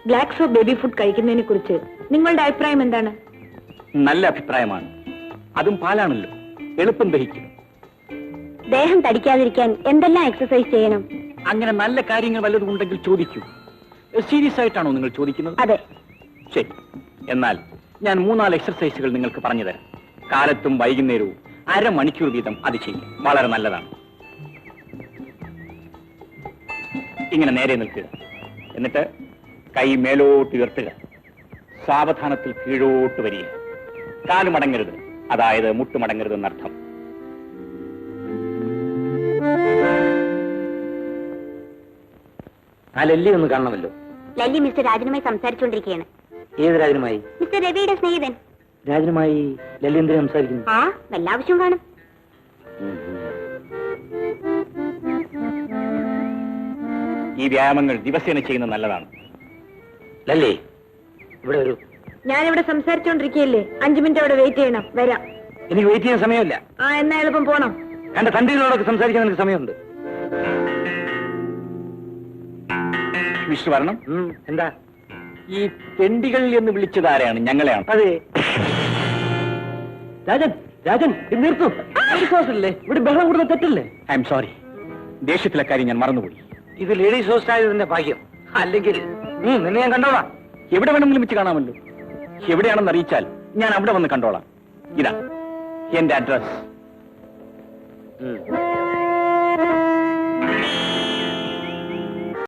Glaxo baby food കഴിക്കുന്നതിനെ കുറിച്ച് നിങ്ങളുടെ അഭിപ്രായം എന്താണ്? നല്ല അഭിപ്രായമാണ്. അതും പാലാണല്ലോ, എളുപ്പം ദഹിക്കും. ദേഹം തടിക്കാതിരിക്കാൻ എന്തെല്ലാം എക്സസൈസ് ചെയ്യണം? അങ്ങനെ നല്ല കാര്യങ്ങൾ വല്ലതും ഉണ്ടെങ്കിൽ ചോദിക്കൂ. സീരിയസ് ആയിട്ടാണോ നിങ്ങൾ ചോദിക്കുന്നത്? അതെ. ശരി, എന്നാൽ ഞാൻ 3-4 എക്സർസൈസുകൾ നിങ്ങൾക്ക് പറഞ്ഞു തരാം. കാലത്തും വൈകുന്നേരവും അരമണിക്കൂർ വീതം അത് ചെയ്യും. വളരെ നല്ലതാണ്. ഇങ്ങനെ നേരെ നിൽക്കുക. എന്നിട്ട് കൈ മേലോട്ട് ഉയർത്തുക. സാവധാനത്തിൽ കീഴോട്ട് വരിക. കാല് മടങ്ങരുത്, അതായത് മുട്ട് മടങ്ങരുത് എന്നർത്ഥം. ആ ലല്ലി ഒന്ന് കാണണമല്ലോ. ലല്ലി മിസ്റ്റർ രാജനുമായി സംസാരിച്ചുകൊണ്ടിരിക്കുകയാണ്. ഏത് രാജനുമായി? മിസ്റ്റർ രവിയുടെ സ്നേഹിതൻ. രാജനുമായി ലല്ലി എന്തിനാ സംസാരിക്കുന്നു? ആ, വല്ല ആവശ്യം കാണും. ഈ വ്യായാമങ്ങൾ ദിവസേന ചെയ്യുന്നത് നല്ലതാണ്. ലല്ലി, ഇവിടെ വരൂ. ഞാനിവിടെ സംസാരിച്ചോണ്ടിരിക്കുകയല്ലേ, 5 മിനിറ്റ് അവിടെ വെയിറ്റ് ചെയ്യണം. വരാം. എനിക്ക് വെയിറ്റ് ചെയ്യാൻ സമയമില്ല. എന്നാ എളുപ്പം പോണം. എന്റെ തന്റെയോടൊക്കെ സംസാരിക്കാൻ എനിക്ക് സമയമുണ്ട്. വിഷ്ണു വരണം. എന്താ? ഈ തെണ്ടികൾ എന്ന് വിളിച്ചത് ആരെയാണ്? ഞങ്ങളെയാണ്. അതെ. രാജൻ, രാജൻ, ഇത് നിർത്തൂ. ഇവിടെ ബഹളം കൂടുന്ന തെറ്റല്ലേ? ഐ എം സോറി, ദേഷ്യത്തിലെ കാര്യം ഞാൻ മറന്നുപോയി. ഇത് ലേഡീസ് ഹോസ്റ്റ് ആയതിന്റെ ഭാഗ്യം. അല്ലെങ്കിൽ നിന്നെ ഞാൻ കണ്ടോളാം. എവിടെ വേണമെങ്കിലും വെച്ച് കാണാമല്ലോ. എവിടെയാണെന്ന് അറിയിച്ചാൽ ഞാൻ അവിടെ വന്ന് കണ്ടോളാം. ഇതാ എന്റെ അഡ്രസ്.